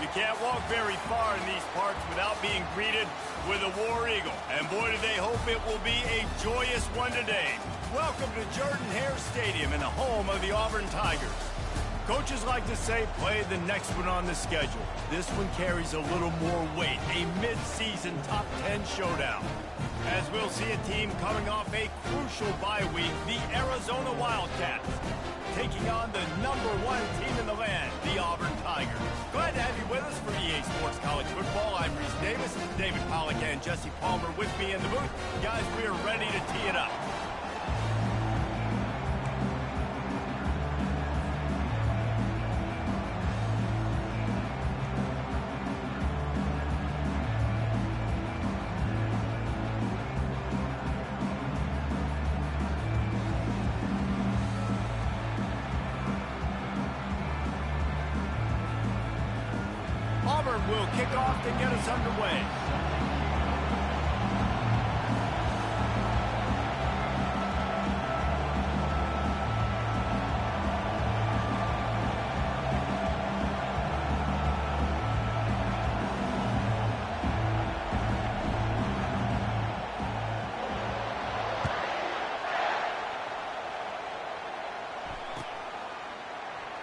You can't walk very far in these parts without being greeted with a War Eagle. And boy, do they hope it will be a joyous one today. Welcome to Jordan-Hare Stadium and the home of the Auburn Tigers. Coaches like to say, play the next one on the schedule. This one carries a little more weight, a mid-season top 10 showdown. As we'll see a team coming off a crucial bye week, the Arizona Wildcats, taking on the #1 team in the land, the Auburn Tigers. Glad to have you with us for EA Sports College Football. I'm Reese Davis, David Pollack and Jesse Palmer with me in the booth. Guys, we are ready to tee it up. Auburn will kick off to get us underway.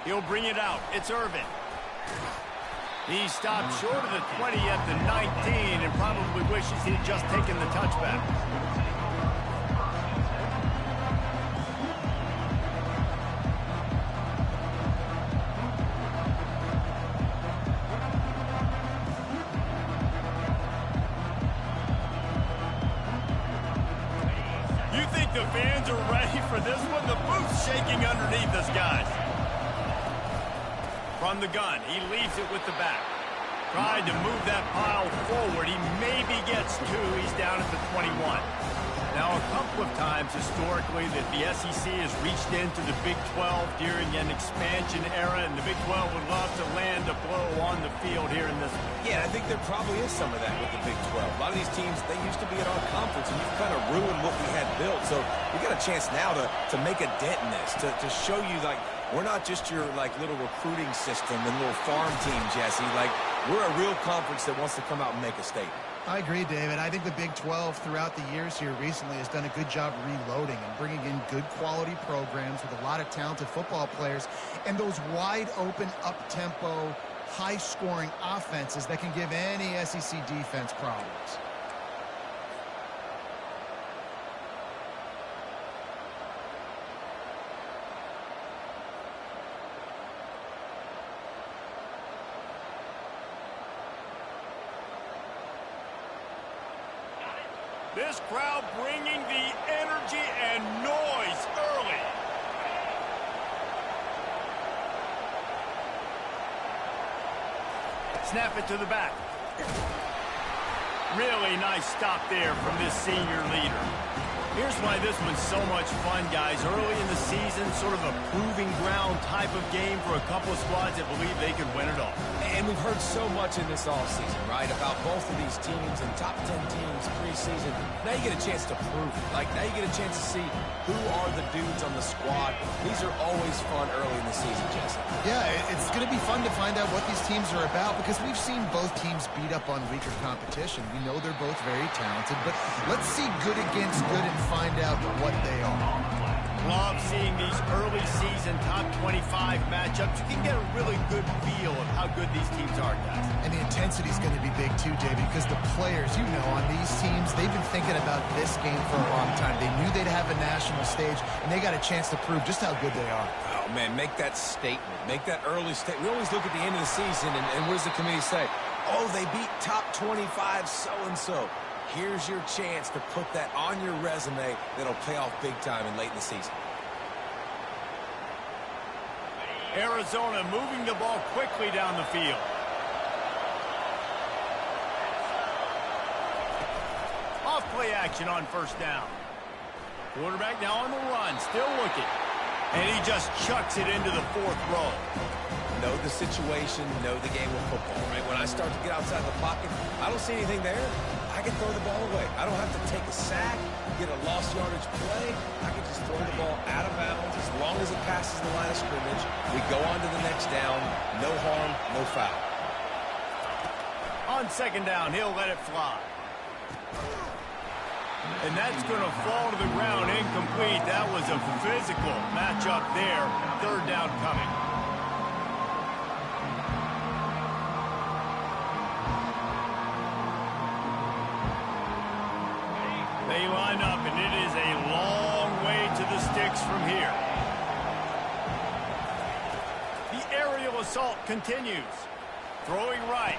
He'll bring it out. It's Irvin. He stopped short of the 20 at the 19 and probably wishes he'd just taken the touchback. You think the fans are ready for this one? The booth's shaking underneath us, guys. From the gun, he leaves it with the back. Tried to move that pile forward. He maybe gets two. He's down at the 21. Now, a couple of times historically that the SEC has reached into the Big 12 during an expansion era, and the Big 12 would love to land a blow on the field here in this one. Yeah, I think there probably is some of that with the Big 12. A lot of these teams, they used to be at our conference, and you've kind of ruined what we had built. So we got a chance now to make a dent in this, to show you, like, we're not just your, like, little recruiting system and little farm team, Jesse. Like, we're a real conference that wants to come out and make a statement. I agree, David. I think the Big 12 throughout the years here recently has done a good job reloading and bringing in good quality programs with a lot of talented football players and those wide open, up-tempo, high-scoring offenses that can give any SEC defense problems. This crowd bringing the energy and noise early. Snap it to the back. Really nice stop there from this senior leader. Here's why this one's so much fun, guys. Early in the season, sort of a proving ground type of game for a couple of squads that believe they could win it all. And we've heard so much in this offseason, right, about both of these teams and top 10 teams preseason. Now you get a chance to prove it. Like, now you get a chance to see who are the dudes on the squad. These are always fun early in the season, Jesse. Yeah, it's going to be fun to find out what these teams are about because we've seen both teams beat up on weaker competition. We know they're both very talented, but let's see good against good and find out what they are. Love seeing these early season top 25 matchups. You can get a really good feel of how good these teams are, guys. And the intensity is going to be big too, David, because the players, you know, on these teams, they've been thinking about this game for a long time. They knew they'd have a national stage, and they got a chance to prove just how good they are. Oh, man, make that statement. Make that early statement. We always look at the end of the season, and what does the committee say? Oh, they beat top 25 so-and-so. Here's your chance to put that on your resume that'll pay off big time and late in the season. Arizona moving the ball quickly down the field. Off play action on first down. Quarterback now on the run, still looking. And he just chucks it into the fourth row. Know the situation, know the game of football, right? When I start to get outside the pocket, I don't see anything there. I can throw the ball away. I don't have to take a sack, get a lost yardage play. I can just throw the ball out of bounds as long as it passes the line of scrimmage. We go on to the next down. No harm, no foul. On second down, he'll let it fly. And that's going to fall to the ground incomplete. That was a physical matchup there. Third down coming. They line up, and it is a long way to the sticks from here. The aerial assault continues. Throwing right.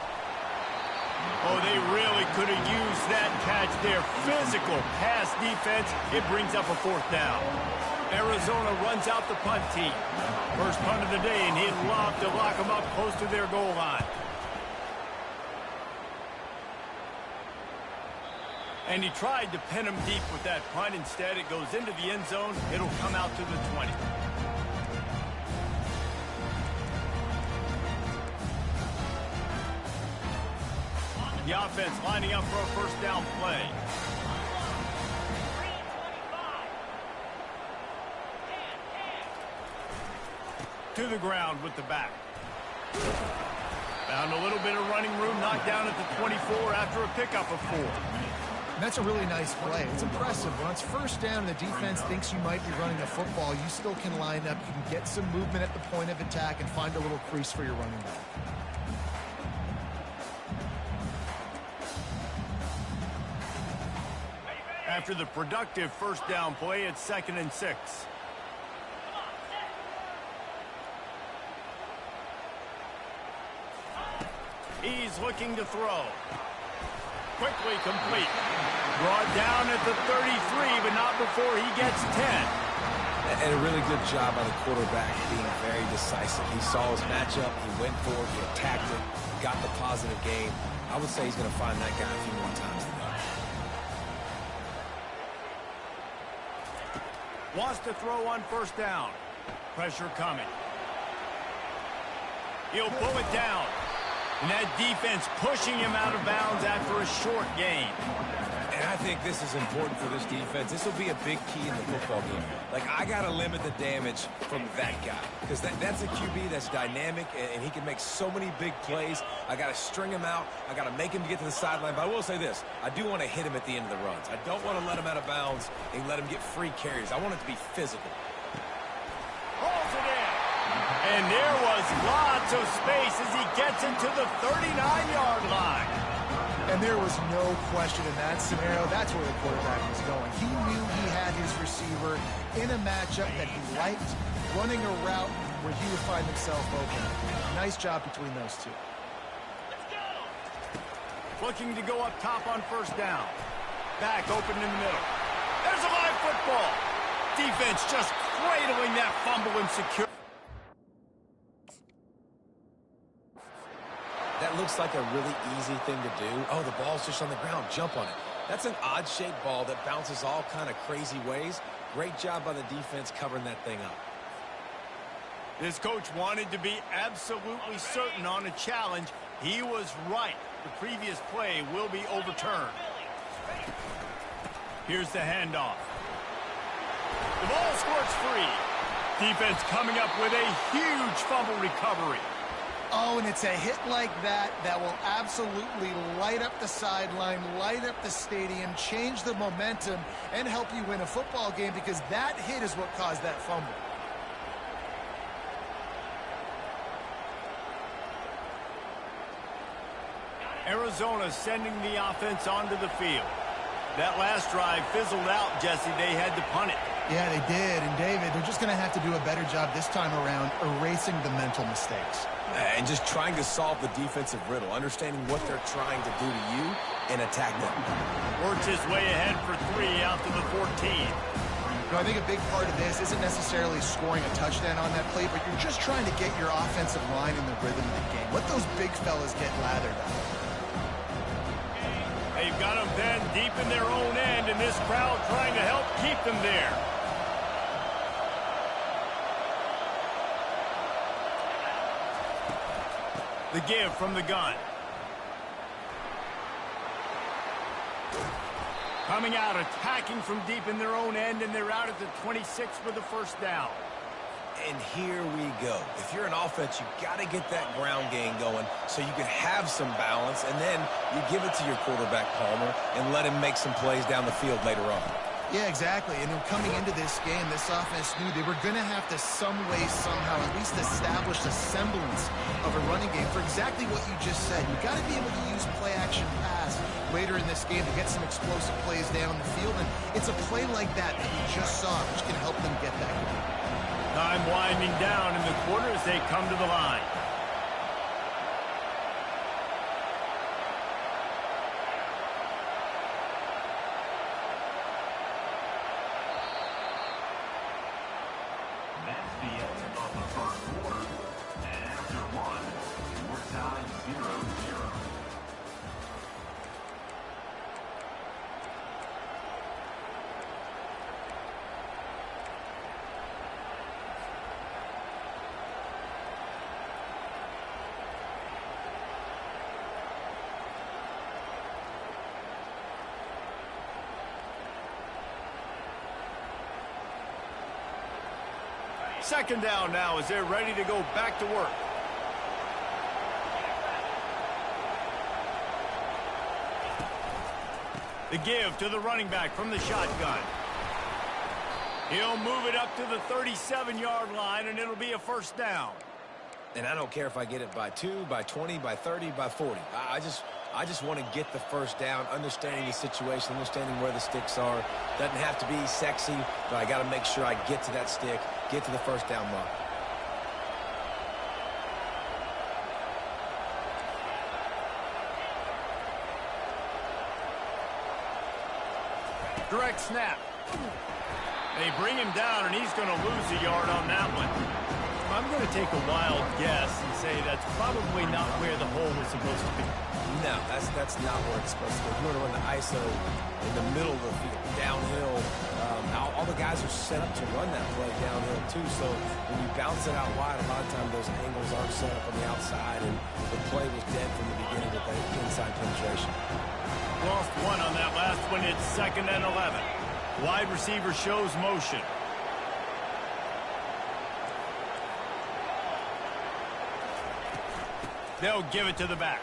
Oh, they really could have used that catch there. Physical pass defense. It brings up a fourth down. Arizona runs out the punt team. First punt of the day, and he'd love to lock them up close to their goal line. And he tried to pin him deep with that punt. Instead, it goes into the end zone. It'll come out to the 20. The offense lining up for a first down play. To the ground with the back. Found a little bit of running room, knocked down at the 24 after a pickup of 4. And that's a really nice play. It's impressive. When it's first down and the defense thinks you might be running the football, you still can line up. You can get some movement at the point of attack and find a little crease for your running back. After the productive first down play, it's 2nd and 6. He's looking to throw. Quickly complete. Brought down at the 33, but not before he gets 10. And a really good job by the quarterback being very decisive. He saw his matchup, he went for it, he attacked it, got the positive gain. I would say he's going to find that guy a few more times than that. Wants to throw on first down. Pressure coming. He'll pull it down. And that defense pushing him out of bounds after a short gain. And I think this is important for this defense. This will be a big key in the football game. Like, I got to limit the damage from that guy. Because that's a QB that's dynamic, and he can make so many big plays. I got to string him out. I got to make him get to the sideline. But I will say this. I do want to hit him at the end of the runs. I don't want to let him out of bounds and let him get free carries. I want it to be physical. Holds it in. And there was lots of space as he gets into the 39-yard line. And there was no question in that scenario. That's where the quarterback was going. He knew he had his receiver in a matchup that he liked, running a route where he would find himself open. Nice job between those two. Looking to go up top on first down. Back open in the middle. There's a live football. Defense just cradling that fumble and secure. That looks like a really easy thing to do. Oh, the ball's just on the ground. Jump on it. That's an odd-shaped ball that bounces all kind of crazy ways. Great job by the defense covering that thing up. This coach wanted to be absolutely certain on a challenge. He was right. The previous play will be overturned. Here's the handoff. The ball squirts free. Defense coming up with a huge fumble recovery. Oh, and it's a hit like that that will absolutely light up the sideline, light up the stadium, change the momentum, and help you win a football game, because that hit is what caused that fumble. Arizona sending the offense onto the field. That last drive fizzled out, Jesse. They had to punt it. Yeah, they did. And, David, they're just going to have to do a better job this time around erasing the mental mistakes. And just trying to solve the defensive riddle, understanding what they're trying to do to you and attack them. Works his way ahead for 3 out to the 14. I think a big part of this isn't necessarily scoring a touchdown on that play, but you're just trying to get your offensive line in the rhythm of the game. Let those big fellas get lathered up. They've got them then deep in their own end, and this crowd trying to help keep them there. The give from the gun. Coming out, attacking from deep in their own end, and they're out at the 26 for the first down. And here we go. If you're an offense, you've got to get that ground game going so you can have some balance, and then you give it to your quarterback, Palmer, and let him make some plays down the field later on. Yeah, exactly. And coming into this game, this offense knew they were going to have to some way, somehow, at least establish a semblance of a running game for exactly what you just said. You've got to be able to use play-action pass later in this game to get some explosive plays down the field. And it's a play like that that we just saw, which can help them get that going. Time winding down in the quarter as they come to the line. That's the end of the first quarter. And after one, we're tied 0-0. Second down now as they're ready to go back to work. The give to the running back from the shotgun. He'll move it up to the 37-yard line, and it'll be a first down. And I don't care if I get it by 2, by 20, by 30, by 40. I just want to get the first down, understanding the situation, understanding where the sticks are. Doesn't have to be sexy, but I got to make sure I get to that stick, get to the first down mark. Direct snap. They bring him down, and he's going to lose a yard on that one. I'm going to take a wild guess and say that's probably not where the hole was supposed to be. No, that's not where it's supposed to go. You want to run the ISO in the middle of the field, downhill. All the guys are set up to run that play downhill, too. So when you bounce it out wide, a lot of times those angles aren't set up on the outside, and the play was dead from the beginning with that inside penetration. Lost one on that last one. It's 2nd and 11. Wide receiver shows motion. They'll give it to the back.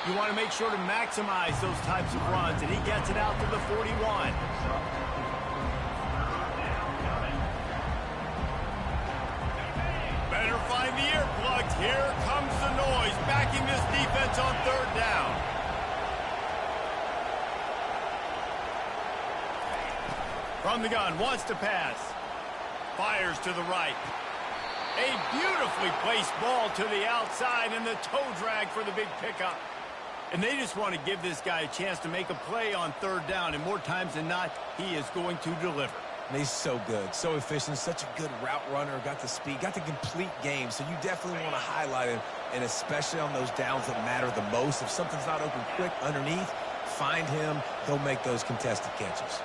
You want to make sure to maximize those types of runs, and he gets it out to the 41. Better find the earplugs. Here comes the noise, backing this defense on 3rd down. From the gun, wants to pass. Fires to the right. A beautifully placed ball to the outside, and the toe drag for the big pickup. And they just want to give this guy a chance to make a play on 3rd down, and more times than not, he is going to deliver. And he's so good, so efficient, such a good route runner, got the speed, got the complete game, so you definitely want to highlight him, and especially on those downs that matter the most. If something's not open quick underneath, find him, he'll make those contested catches.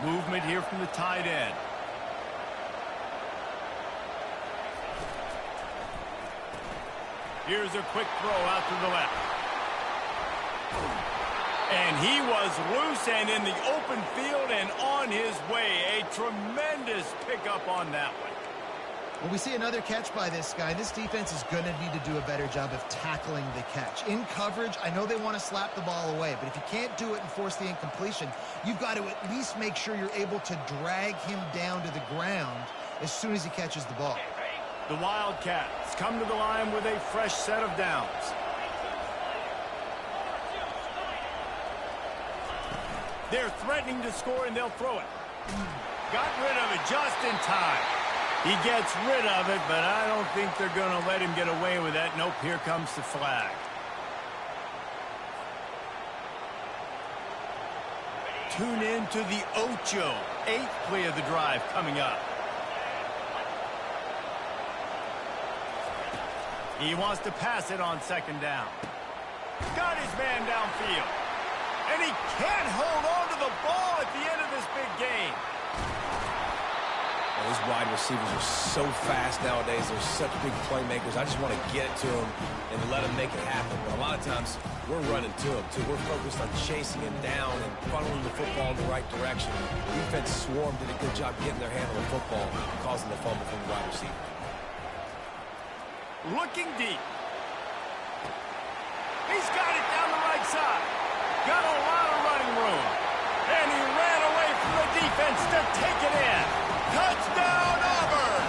Movement here from the tight end. Here's a quick throw out to the left. And he was loose and in the open field and on his way. A tremendous pickup on that one. Well, we see another catch by this guy. This defense is going to need to do a better job of tackling the catch. In coverage, I know they want to slap the ball away, but if you can't do it and force the incompletion, you've got to at least make sure you're able to drag him down to the ground as soon as he catches the ball. The Wildcats come to the line with a fresh set of downs. They're threatening to score, and they'll throw it. Got rid of it just in time. He gets rid of it, but I don't think they're going to let him get away with that. Nope, here comes the flag. Tune in to the Ocho. 8th play of the drive coming up. He wants to pass it on 2nd down. Got his man downfield. And he can't hold on to the ball at the end of this big game. And These wide receivers are so fast nowadays. They're such big playmakers. I just want to get it to them and let them make it happen. But a lot of times, we're running to them, too. We're focused on chasing him down and funneling the football in the right direction. Defense swarm did a good job getting their hand on the football, causing the fumble from the wide receiver. Looking deep. He's got it down the right side. Got a lot of running room. And he ran away from the defense to take it in. Touchdown, Auburn!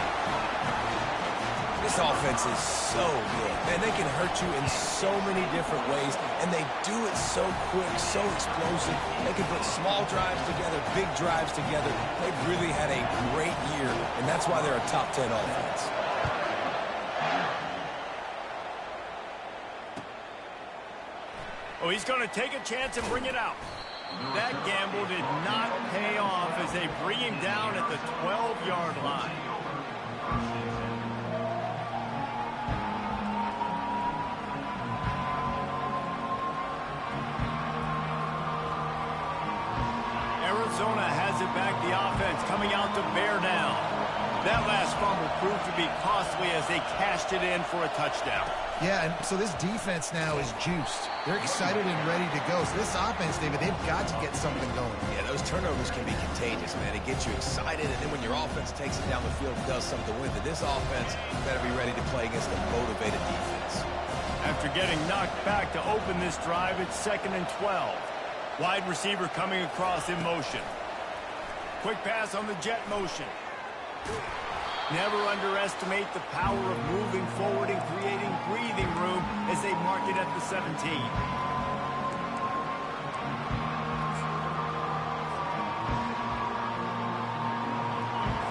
This offense is so good. Man, they can hurt you in so many different ways, and they do it so quick, so explosive. They can put small drives together, big drives together. They've really had a great year, and that's why they're a top 10 offense. Oh, he's going to take a chance and bring it out. That gamble did not pay off as they bring him down at the 12-yard line. Arizona has it back, the offense coming out to bear down. That last fumble proved to be costly as they cashed it in for a touchdown. Yeah, and so this defense now is juiced. They're excited and ready to go. So this offense, David, they've got to get something going. Yeah, those turnovers can be contagious, man. It gets you excited, and then when your offense takes it down the field and does something with it, this offense better be ready to play against a motivated defense. After getting knocked back to open this drive, it's 2nd and 12. Wide receiver coming across in motion. Quick pass on the jet motion. Never underestimate the power of moving forward and creating breathing room as they mark it at the 17.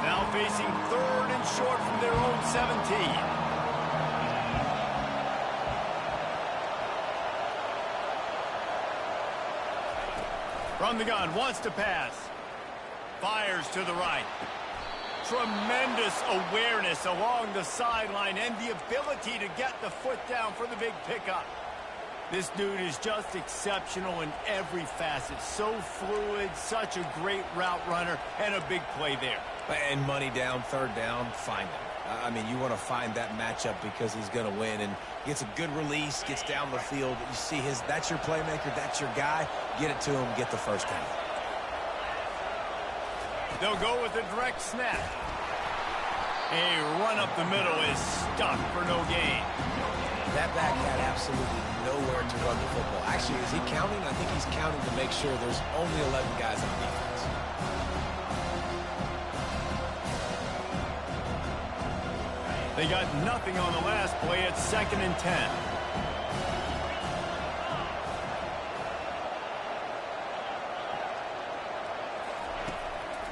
Now facing 3rd and short from their own 17. From the gun, wants to pass. Fires to the right. Tremendous awareness along the sideline and the ability to get the foot down for the big pickup. This dude is just exceptional in every facet. So fluid, such a great route runner, and a big play there. And money down, 3rd down, find him. I mean, you want to find that matchup because he's going to win, and gets a good release, gets down the field. You see that's your playmaker, that's your guy. Get it to him, get the first down. They'll go with a direct snap. A run up the middle is stuck for no gain. That back had absolutely nowhere to run the football. Actually, is he counting? I think he's counting to make sure there's only 11 guys on defense. They got nothing on the last play. It's 2nd and 10.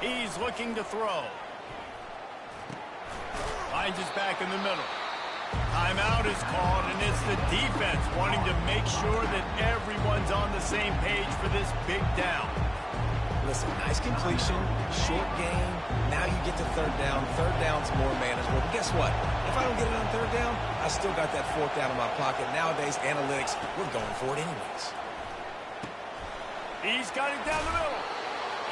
He's looking to throw. Finds his back in the middle. Timeout is called, and it's the defense wanting to make sure that everyone's on the same page for this big down. Listen, nice completion, short gain. Now you get to 3rd down. 3rd down's more manageable. But guess what? If I don't get it on 3rd down, I still got that 4th down in my pocket. Nowadays, analytics, we're going for it anyways. He's got it down the middle.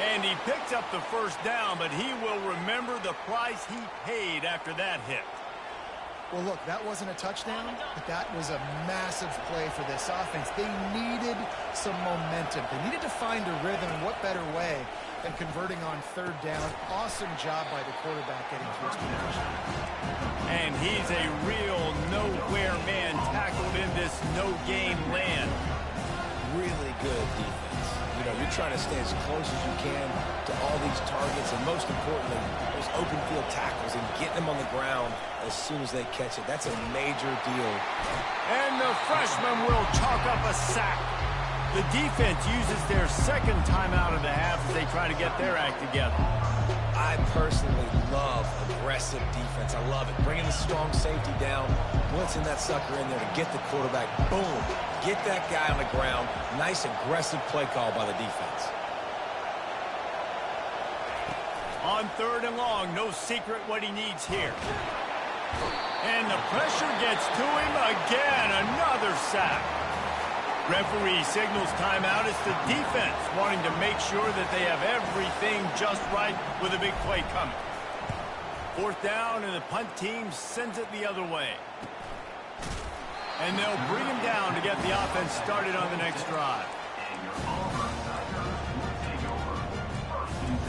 And he picked up the 1st down, but he will remember the price he paid after that hit. Well, look, that wasn't a touchdown, but that was a massive play for this offense. They needed some momentum. They needed to find a rhythm, and what better way than converting on 3rd down. Awesome job by the quarterback getting to his position. And he's a real nowhere man tackled in this no-gain land. Really good defense. You know, you're trying to stay as close as you can to all these targets, and most importantly, those open field tackles and getting them on the ground as soon as they catch it. That's a major deal. And the freshman will chalk up a sack. The defense uses their 2nd timeout of the half as they try to get their act together. I personally love aggressive defense. I love it. Bringing the strong safety down, blitzing that sucker in there to get the quarterback. Boom. Get that guy on the ground. Nice aggressive play call by the defense. On 3rd and long, no secret what he needs here. And the pressure gets to him again. Another sack. Referee signals timeout. It's the defense wanting to make sure that they have everything just right with a big play coming. 4th down, and the punt team sends it the other way. And they'll bring him down to get the offense started on the next drive. And your Auburn Tigers will take over 1st and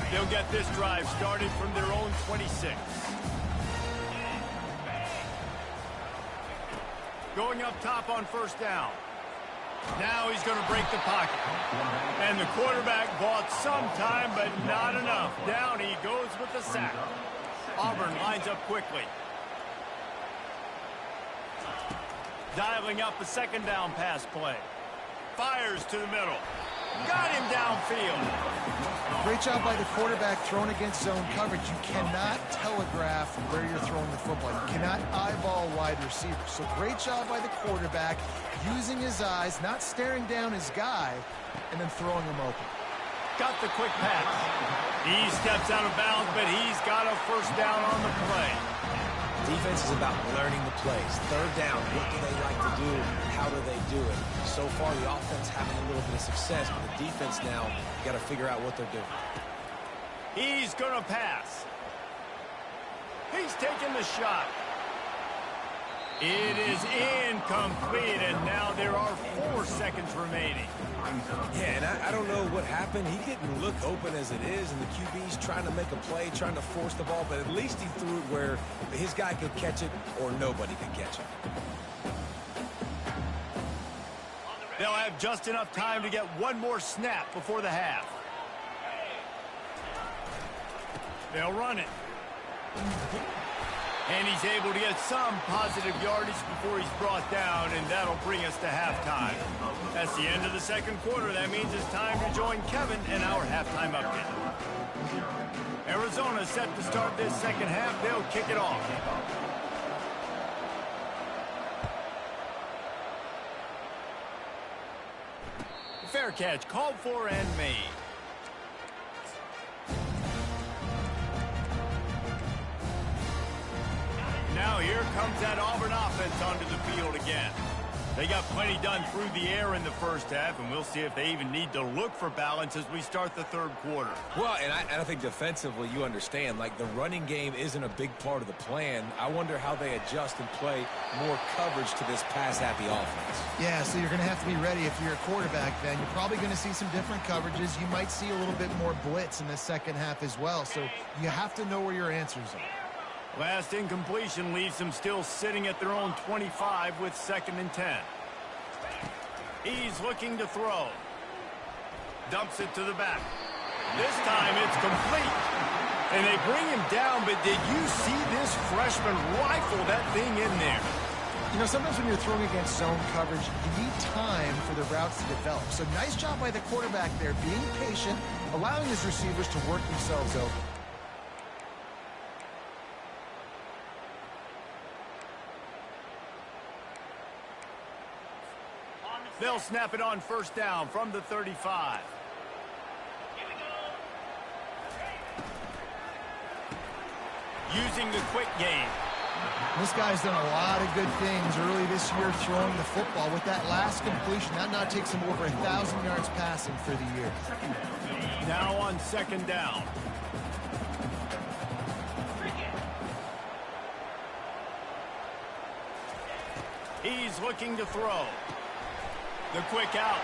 10. They'll get this drive started from their own 26. Going up top on 1st down. Now he's going to break the pocket. And the quarterback bought some time, but not enough. Down he goes with the sack. Auburn lines up quickly. Dialing up a 2nd down pass play. Fires to the middle. Got him downfield. Great job by the quarterback throwing against zone coverage. You cannot telegraph where you're throwing the football. You cannot eyeball wide receivers. So great job by the quarterback using his eyes, not staring down his guy, and then throwing him open. Got the quick pass. He steps out of bounds, but he's got a 1st down on the play. Defense is about learning the plays. 3rd down, what do they like to do? How do they do it? So far, the offense having a little bit of success, but the defense now got to figure out what they're doing. He's going to pass. He's taking the shot. It is incomplete, and now there are 4 seconds remaining. Yeah, and I don't know what happened. He didn't look open as it is, and the QB's trying to make a play, trying to force the ball, but at least he threw it where his guy could catch it or nobody could catch it. They'll have just enough time to get one more snap before the half. They'll run it. And he's able to get some positive yardage before he's brought down, and that'll bring us to halftime. That's the end of the 2nd quarter. That means it's time to join Kevin in our halftime update. Arizona set to start this 2nd half. They'll kick it off. Fair catch called for and made. Now here comes that Auburn offense onto the field again. They got plenty done through the air in the 1st half, and we'll see if they even need to look for balance as we start the 3rd quarter. Well, and I think defensively, you understand, like the running game isn't a big part of the plan. I wonder how they adjust and play more coverage to this pass-happy offense. Yeah, so you're going to have to be ready if you're a quarterback then. You're probably going to see some different coverages. You might see a little bit more blitz in the 2nd half as well, so you have to know where your answers are. Last incompletion leaves them still sitting at their own 25 with 2nd and 10. He's looking to throw. Dumps it to the back. This time it's complete. And they bring him down, but did you see this freshman rifle that thing in there? You know, sometimes when you're throwing against zone coverage, you need time for the routes to develop. So nice job by the quarterback there, being patient, allowing his receivers to work themselves over. They'll snap it on 1st down from the 35. Using the quick game. This guy's done a lot of good things early this year throwing the football. With that last completion, that now takes him over 1,000 yards passing for the year. Now on 2nd down. He's looking to throw. The quick out.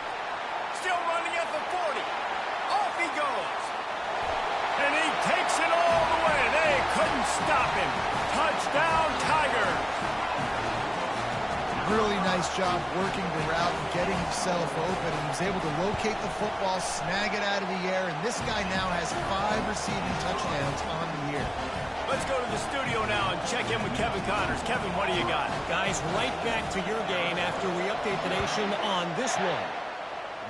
Still running at the 40. Off he goes. And he takes it all the way. They couldn't stop him. Touchdown, Tigers. Really nice job working the route and getting himself open. He was able to locate the football, snag it out of the air, and this guy now has 5 receiving touchdowns on the year. Let's go to the studio now and check in with Kevin Connors. Kevin, what do you got? Guys, right back to your game after we update the nation on this one.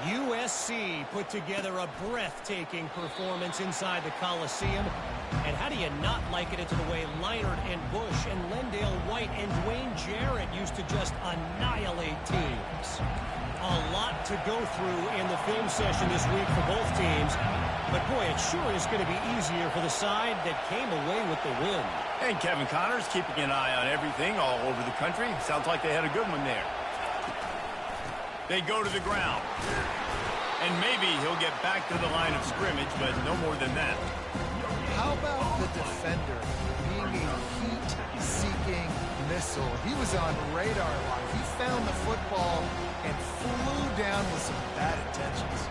USC put together a breathtaking performance inside the Coliseum. And how do you not like it? It's the way Leinart and Bush and Lendale White and Dwayne Jarrett used to just annihilate teams. A lot to go through in the film session this week for both teams. But, boy, it sure is going to be easier for the side that came away with the win. And Kevin Connors keeping an eye on everything all over the country. Sounds like they had a good one there. They go to the ground. And maybe he'll get back to the line of scrimmage, but no more than that. How about the defender being a heat-seeking missile? He was on radar lock. He found the football and flew down with some bad intentions.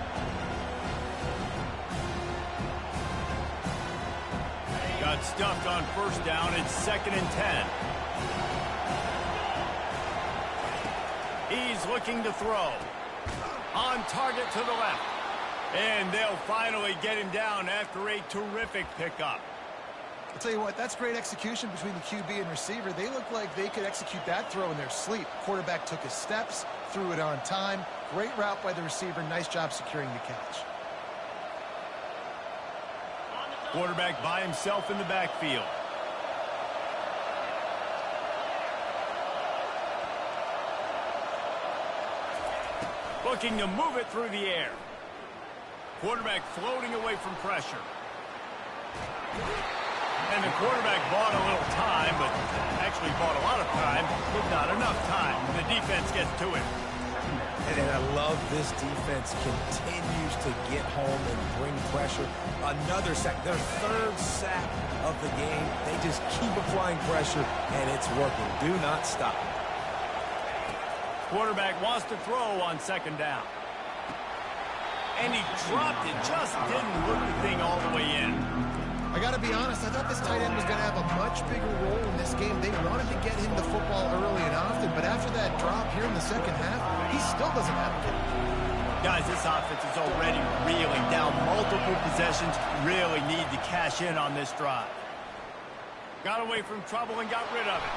Got stuffed on first down. It's 2nd and 10. He's looking to throw. On target to the left. And they'll finally get him down after a terrific pickup. I'll tell you what, that's great execution between the QB and receiver. They look like they could execute that throw in their sleep. Quarterback took his steps, threw it on time. Great route by the receiver. Nice job securing the catch. Quarterback by himself in the backfield. Looking to move it through the air. Quarterback floating away from pressure. And the quarterback bought a little time, but actually bought a lot of time, but not enough time. The defense gets to it. And I love this defense continues to get home and bring pressure. Another sack, their 3rd sack of the game. They just keep applying pressure, and it's working. Do not stop. Quarterback wants to throw on 2nd down. And he dropped it, just didn't look the thing all the way in. I got to be honest, I thought this tight end was going to have a much bigger role in this game. They wanted to get him the football early and often, but after that drop here in the second half, he still doesn't have it. Guys, this offense is already reeling down multiple possessions. Really need to cash in on this drive. Got away from trouble and got rid of it.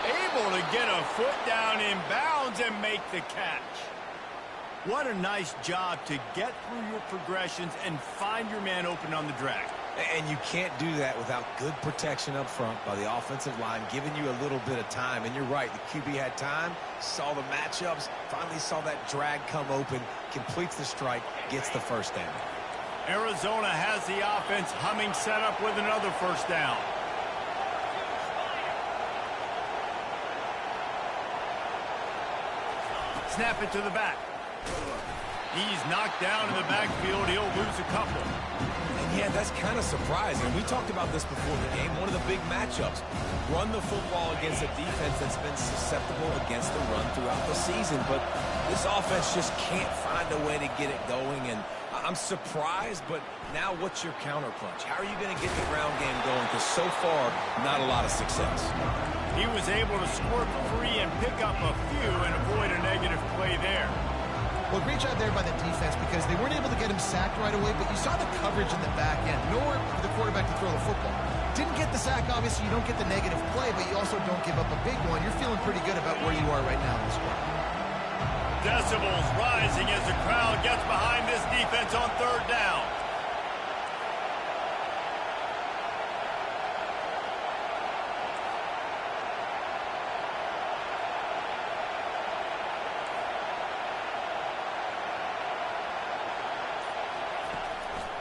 Able to get a foot down in bounds and make the catch. What a nice job to get through your progressions and find your man open on the drag. And you can't do that without good protection up front by the offensive line, giving you a little bit of time. And you're right, the QB had time, saw the matchups, finally saw that drag come open, completes the strike, gets the first down. Arizona has the offense humming, set up with another first down. Snap it to the back. He's knocked down in the backfield. He'll lose a couple. And yeah, that's kind of surprising. We talked about this before the game. One of the big matchups. Run the football against a defense that's been susceptible against the run throughout the season. But this offense just can't find a way to get it going. And I'm surprised, but now what's your counterpunch? How are you going to get the ground game going? Because so far, not a lot of success. He was able to squirt free and pick up a few and avoid a negative play there. Well, great job there by the defense because they weren't able to get him sacked right away, but you saw the coverage in the back end. Nowhere for the quarterback to throw the football. Didn't get the sack, obviously. You don't get the negative play, but you also don't give up a big one. You're feeling pretty good about where you are right now in this one. Decibels rising as the crowd gets behind this defense on 3rd down.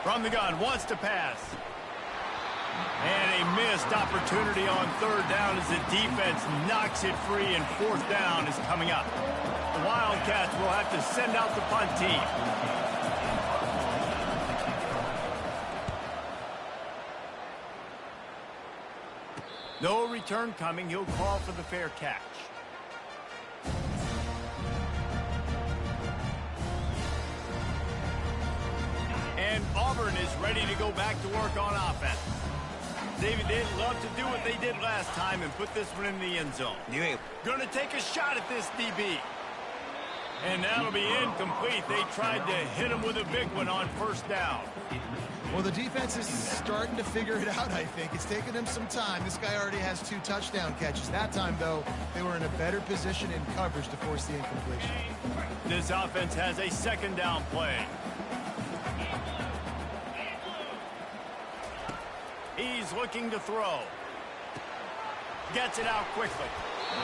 From the gun, wants to pass. And a missed opportunity on 3rd down as the defense knocks it free, and 4th down is coming up. The Wildcats will have to send out the punt team. No return coming. He'll call for the fair catch. And Auburn is ready to go back to work on offense. David, they'd love to do what they did last time and put this one in the end zone. Gonna take a shot at this DB. And that'll be incomplete. They tried to hit him with a big one on 1st down. Well, the defense is starting to figure it out, I think. It's taken them some time. This guy already has 2 touchdown catches. That time, though, they were in a better position in coverage to force the incompletion. This offense has a 2nd down play. He's looking to throw. Gets it out quickly.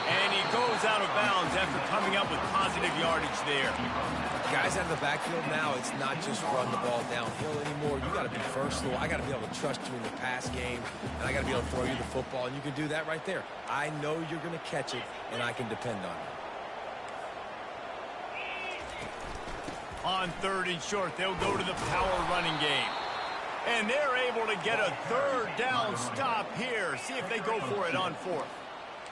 And he goes out of bounds after coming up with positive yardage there. Guys out of the backfield now, it's not just run the ball downhill anymore. You got to be versatile. I got to be able to trust you in the pass game, and I got to be able to throw you the football, and you can do that right there. I know you're going to catch it, and I can depend on it. On 3rd and short, they'll go to the power running game. And they're able to get a 3rd down stop here. See if they go for it on 4th.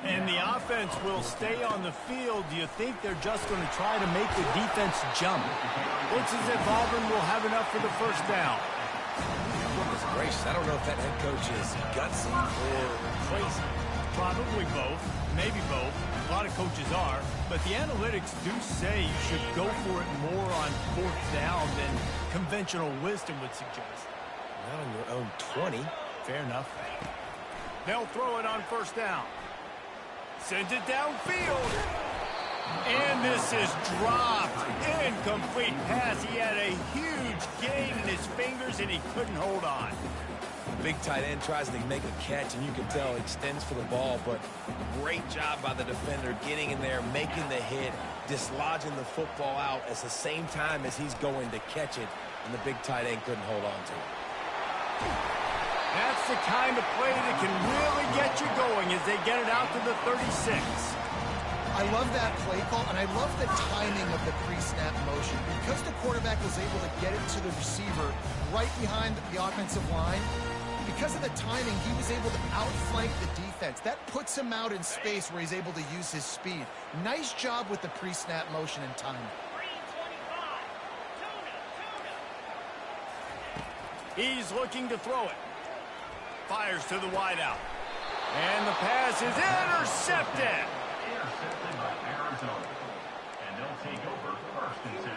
And the offense will stay on the field. Do you think they're just going to try to make the defense jump? Looks as if Auburn will have enough for the 1st down. Goodness gracious, I don't know if that head coach is gutsy or crazy. Probably both. Maybe both. A lot of coaches are. But the analytics do say you should go for it more on 4th down than conventional wisdom would suggest. Not on your own 20. Fair enough. They'll throw it on 1st down. Sends it downfield. And this is dropped. Incomplete pass. He had a huge gain in his fingers, and he couldn't hold on. Big tight end tries to make a catch, and you can tell he extends for the ball, but great job by the defender getting in there, making the hit, dislodging the football out at the same time as he's going to catch it, and the big tight end couldn't hold on to it. That's the kind of play that can really get you going as they get it out to the 36. I love that play call, and I love the timing of the pre-snap motion. Because the quarterback was able to get it to the receiver right behind the offensive line, because of the timing, he was able to outflank the defense. That puts him out in space where he's able to use his speed. Nice job with the pre-snap motion and timing. He's looking to throw it. Fires to the wideout. And the pass is intercepted. Intercepted by Arizona. And they'll take over 1st and 10.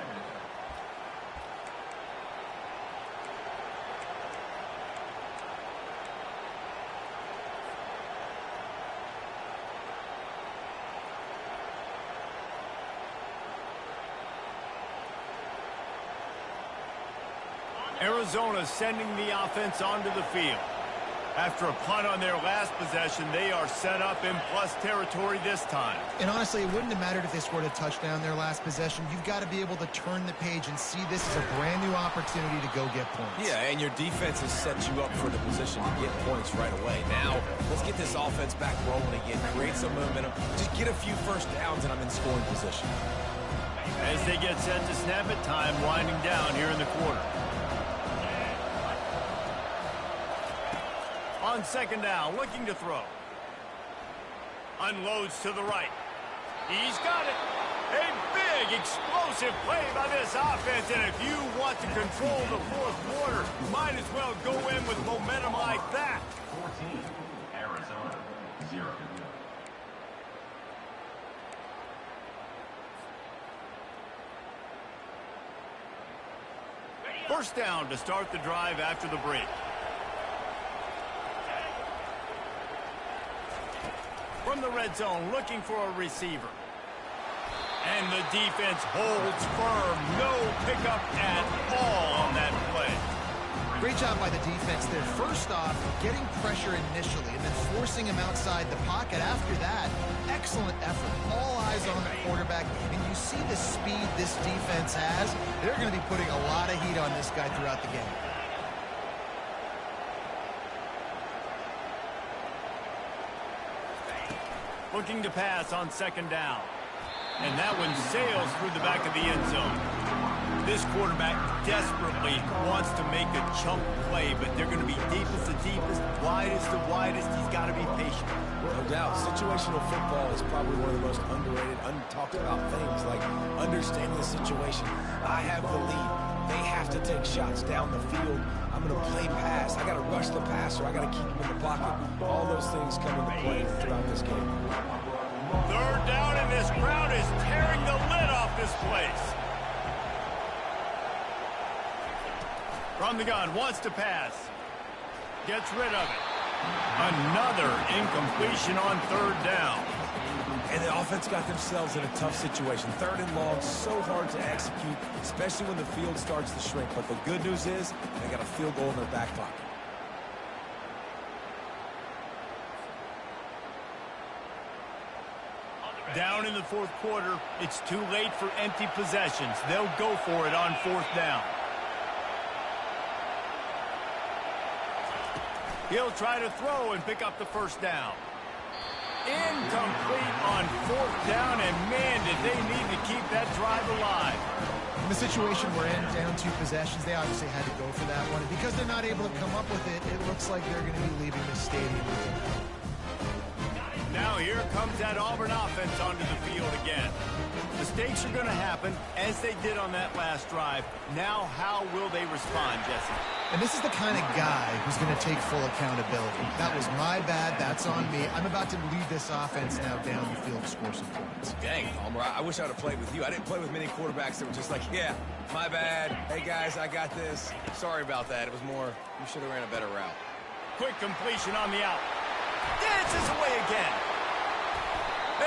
Arizona sending the offense onto the field. After a punt on their last possession, they are set up in plus territory this time. And honestly, it wouldn't have mattered if they scored a touchdown their last possession. You've got to be able to turn the page and see this as a brand new opportunity to go get points. Yeah, and your defense has set you up for the position to get points right away. Now, let's get this offense back rolling again, create some momentum, just get a few 1st downs, and I'm in scoring position. As they get set to snap it, time winding down here in the quarter. On 2nd down, looking to throw. Unloads to the right. He's got it. A big, explosive play by this offense. And if you want to control the 4th quarter, might as well go in with momentum like that. 14, Arizona, 0. First down to start the drive after the break. From the red zone, looking for a receiver. And the defense holds firm. No pickup at all on that play. Great job by the defense there. First off, getting pressure initially and then forcing him outside the pocket. After that, excellent effort. All eyes on the quarterback. And you see the speed this defense has. They're going to be putting a lot of heat on this guy throughout the game. Looking to pass on 2nd down. And that one sails through the back of the end zone. This quarterback desperately wants to make a chunk play, but they're going to be deepest to deepest, widest to widest. He's got to be patient. No doubt, situational football is probably one of the most underrated, untalked about things, like understanding the situation. I have the lead. They have to take shots down the field. I'm going to play pass. I got to rush the passer. I got to keep him in the pocket. All those things come into play throughout this game. 3rd down, and this crowd is tearing the lid off this place. From the gun, wants to pass. Gets rid of it. Another incompletion on 3rd down. And the offense got themselves in a tough situation. 3rd and long, so hard to execute, especially when the field starts to shrink. But the good news is they got a field goal in their back pocket. Down in the 4th quarter, it's too late for empty possessions. They'll go for it on 4th down. He'll try to throw and pick up the 1st down. Incomplete on 4th down, and man, did they need to keep that drive alive. In the situation we're in, down 2 possessions, they obviously had to go for that one. And because they're not able to come up with it, it looks like they're going to be leaving the stadium. Now here comes that Auburn offense onto the field again. Mistakes are going to happen, as they did on that last drive. Now how will they respond, Jesse? And this is the kind of guy who's going to take full accountability. That was my bad. That's on me. I'm about to lead this offense now down the field to score some points. Dang, Palmer, I wish I would have played with you. I didn't play with many quarterbacks that were just like, yeah, my bad. Hey, guys, I got this. Sorry about that. It was more, you should have ran a better route. Quick completion on the out. Dances away again.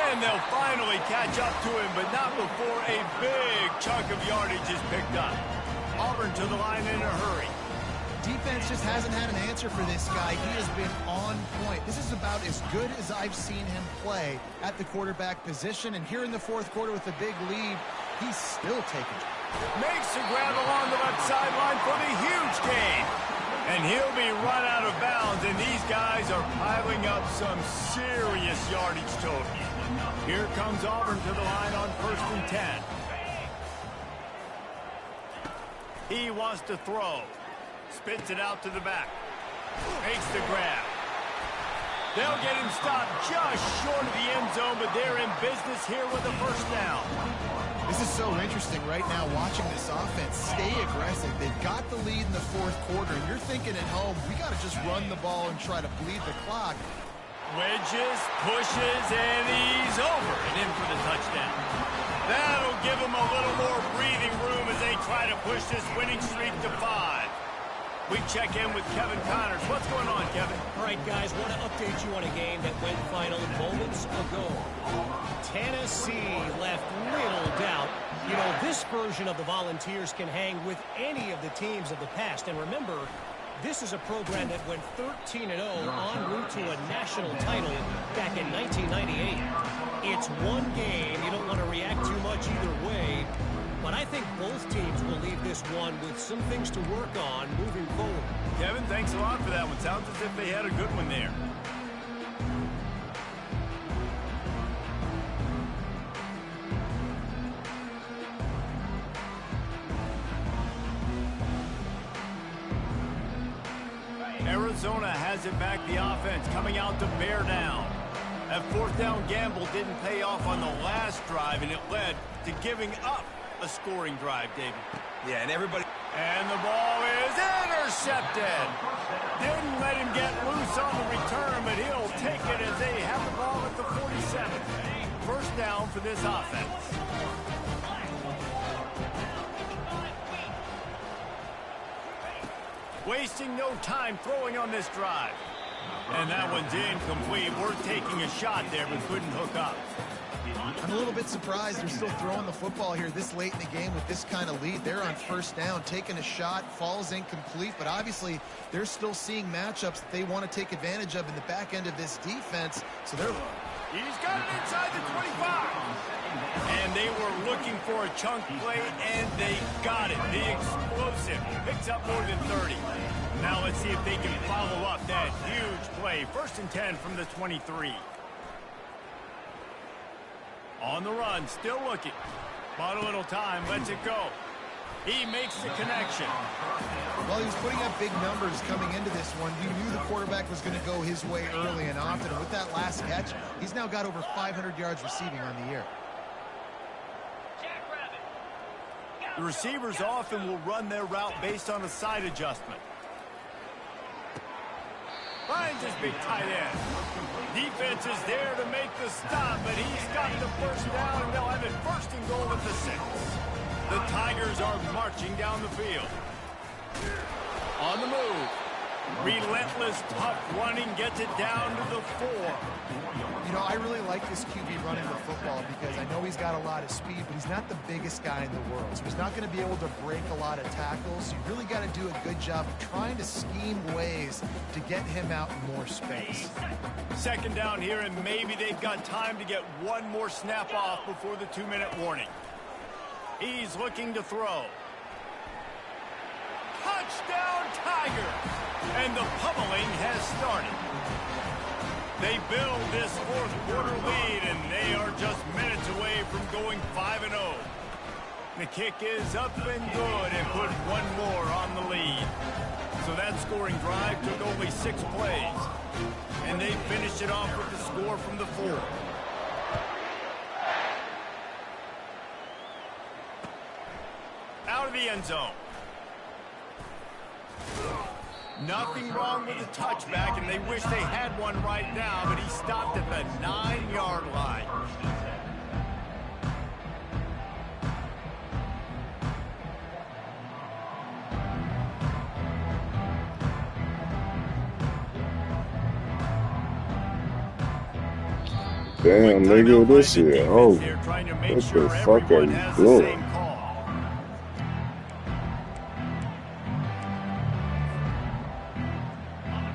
And they'll finally catch up to him, but not before a big chunk of yardage is picked up. Auburn to the line in a hurry. Defense just hasn't had an answer for this guy. He has been on point. This is about as good as I've seen him play at the quarterback position. And here in the fourth quarter with a big lead, he's still taking it. Makes the grab along the left sideline for the huge gain. And he'll be run out of bounds, and these guys are piling up some serious yardage total. Here comes Auburn to the line on 1st and 10. He wants to throw. Spits it out to the back. Makes the grab. They'll get him stopped just short of the end zone, but they're in business here with a first down. This is so interesting right now watching this offense stay aggressive. They've got the lead in the fourth quarter, and you're thinking at home, we got to just run the ball and try to bleed the clock. Wedges, pushes, and he's over and in for the touchdown. That'll give him a little more breathing room as they try to push this winning streak to 5. We check in with Kevin Connors. What's going on, Kevin? All right, guys, want to update you on a game that went final moments ago. Tennessee left little doubt. You know, this version of the Volunteers can hang with any of the teams of the past. And remember, this is a program that went 13-0 en route to a national title back in 1998. It's one game. You don't want to react too much either way. But I think both teams will leave this one with some things to work on moving forward. Kevin, thanks a lot for that one. Sounds as if they had a good one there. Arizona has it back, the offense coming out to bear down. That 4th down gamble didn't pay off on the last drive, and it led to giving up a scoring drive, David. Yeah, and everybody... And the ball is intercepted. Didn't let him get loose on the return, but he'll take it as they have the ball at the 47. First down for this offense. Wasting no time throwing on this drive. And that one's incomplete. We're taking a shot there, but couldn't hook up. I'm a little bit surprised they're still throwing the football here this late in the game with this kind of lead. They're on first down, taking a shot, falls incomplete, but obviously they're still seeing matchups that they want to take advantage of in the back end of this defense. So they're... He's got it inside the 25. And they were looking for a chunk play, and they got it. The explosive picks up more than 30. Now let's see if they can follow up that huge play. 1st and 10 from the 23. On the run, still looking. Bought a little time, lets it go. He makes the connection. Well, he was putting up big numbers coming into this one. He knew the quarterback was going to go his way early and often. And with that last catch, he's now got over 500 yards receiving on the year. The receivers often will run their route based on a side adjustment. Finds his big tight end. Defense is there to make the stop, but he's got the first down, and they'll have it 1st and goal at the 6. The Tigers are marching down the field. On the move. Relentless, tough running, gets it down to the 4. You know, I really like this QB running the football because I know he's got a lot of speed, but he's not the biggest guy in the world. So he's not going to be able to break a lot of tackles. You really got to do a good job of trying to scheme ways to get him out in more space. 2nd down here, and maybe they've got time to get one more snap off before the 2-minute warning. He's looking to throw. Touchdown, Tigers! And the pummeling has started. They build this 4th quarter lead, and they are just minutes away from going 5-0. The kick is up and good and put one more on the lead. So that scoring drive took only 6 plays. And they finished it off with the score from the 4th. Out of the end zone. Nothing wrong with the touchback, and they wish they had one right now, but he stopped at the 9-yard line. Damn, nigga, this shit. Oh, what the fuck are you doing?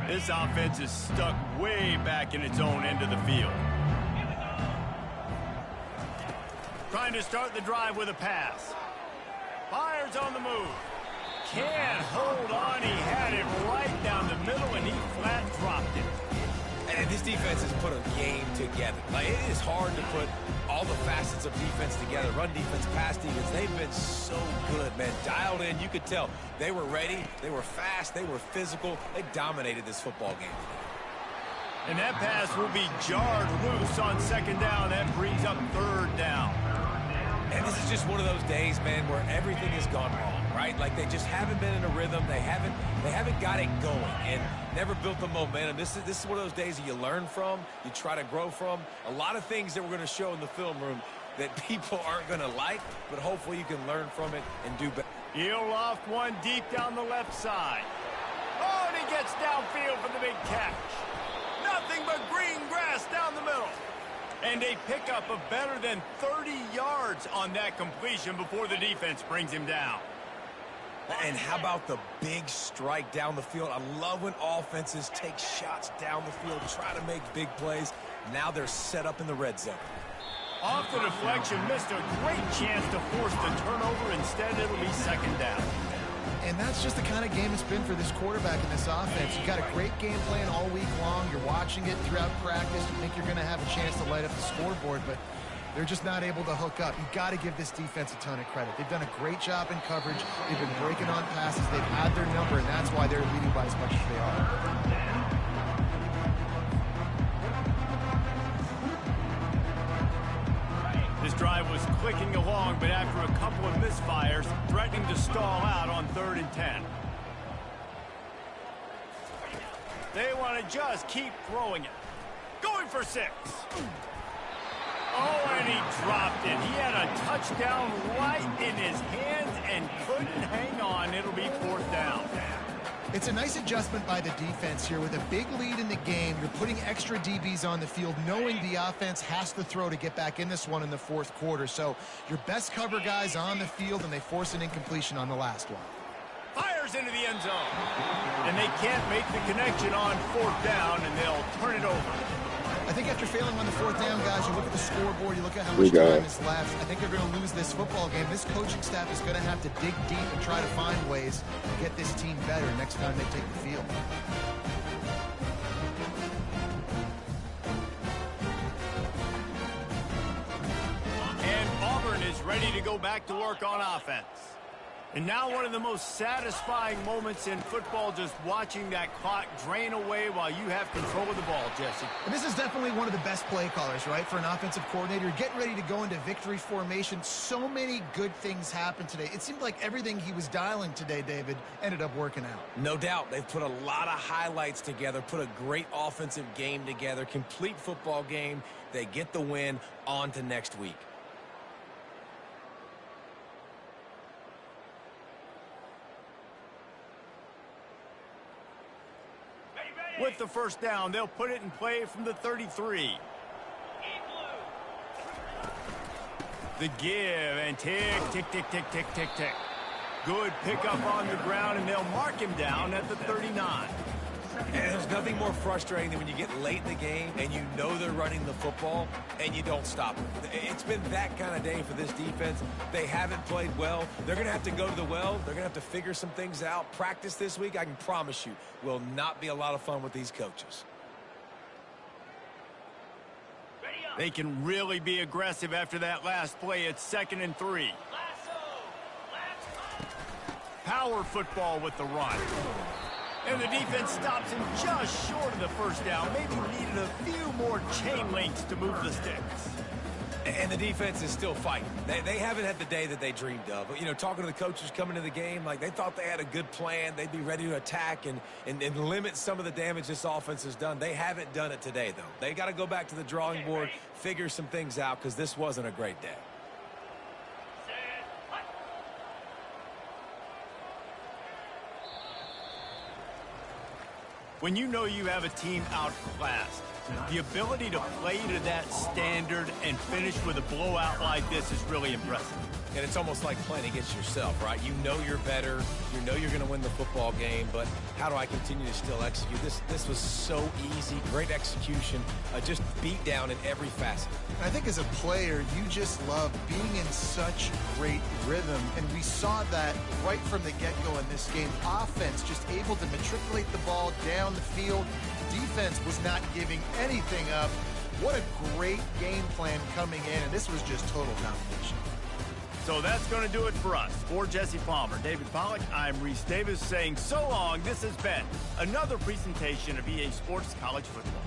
This offense is stuck way back in its own end of the field. Trying to start the drive with a pass. Fires on the move. Can't hold on. He had it right down the middle, and he flat dropped it. And this defense has put a game together. Like, it is hard to put all the facets of defense together. Run defense, pass defense. They've been so good, man. Dialed in. You could tell they were ready. They were fast. They were physical. They dominated this football game today. And that pass will be jarred loose on 2nd down. That brings up 3rd down. And this is just one of those days, man, where everything has gone wrong, right? Like, they just haven't been in a rhythm. They haven't got it going and never built the momentum. This is one of those days that you learn from, you try to grow from. A lot of things that we're going to show in the film room that people aren't going to like, but hopefully you can learn from it and do better. He'll loft one deep down the left side. Oh, and he gets downfield for the big catch. Nothing but green grass down the middle. And a pickup of better than 30 yards on that completion before the defense brings him down. And how about the big strike down the field? I love when offenses take shots down the field, try to make big plays. Now they're set up in the red zone. Off the deflection, missed a great chance to force the turnover. Instead, it'll be 2nd down. And that's just the kind of game it's been for this quarterback in this offense. You've got a great game plan all week long. You're watching it throughout practice. You think you're going to have a chance to light up the scoreboard, but they're just not able to hook up. You've got to give this defense a ton of credit. They've done a great job in coverage. They've been breaking on passes. They've had their number, and that's why they're leading by as much as they are. This drive was clicking along, but after a couple of misfires, threatening to stall out on 3rd and 10. They want to just keep throwing it. Going for 6. Oh, and he dropped it. He had a touchdown right in his hands and couldn't hang on. It'll be 4th down. It's a nice adjustment by the defense here. With a big lead in the game, you're putting extra DBs on the field, knowing the offense has to throw to get back in this one in the 4th quarter. So your best cover guys on the field, and they force an incompletion on the last one. Fires into the end zone. And they can't make the connection on 4th down, and they'll turn it over. I think after failing on the 4th down, guys, you look at the scoreboard, you look at how much time is left. I think they're going to lose this football game. This coaching staff is going to have to dig deep and try to find ways to get this team better next time they take the field. And Auburn is ready to go back to work on offense. And now one of the most satisfying moments in football, just watching that clock drain away while you have control of the ball, Jesse. And this is definitely one of the best play callers, right, for an offensive coordinator. Getting ready to go into victory formation. So many good things happened today. It seemed like everything he was dialing today, David, ended up working out. No doubt. They've put a lot of highlights together, put a great offensive game together, complete football game. They get the win. On to next week. With the 1st down, they'll put it in play from the 33. The give and tick, tick, tick, tick, tick, tick, tick. Good pickup on the ground, and they'll mark him down at the 39. And there's nothing more frustrating than when you get late in the game and you know they're running the football and you don't stop them. It's been that kind of day for this defense. They haven't played well. They're going to have to go to the well. They're going to have to figure some things out. Practice this week, I can promise you, will not be a lot of fun with these coaches. They can really be aggressive after that last play. It's 2nd and 3. power football with the run. And the defense stops him just short of the first down. Maybe needed a few more chain links to move the sticks. And the defense is still fighting. They haven't had the day that they dreamed of. You know, talking to the coaches coming to the game, like they thought they had a good plan. They'd be ready to attack and limit some of the damage this offense has done. They haven't done it today, though. They got to go back to the drawing board, figure some things out, because this wasn't a great day. When you know you have a team outclassed, the ability to play to that standard and finish with a blowout like this is really impressive. And it's almost like playing against yourself, right? You know you're better. You know you're going to win the football game, but how do I continue to still execute? This was so easy. Great execution. Just beat down in every facet. I think as a player, you just love being in such great rhythm, and we saw that right from the get-go in this game. Offense just able to matriculate the ball down the field. Defense was not giving anything up. What a great game plan coming in, and this was just total domination. So that's going to do it for us. For Jesse Palmer, David Pollack, I'm Reese Davis saying so long. This has been another presentation of EA Sports College Football.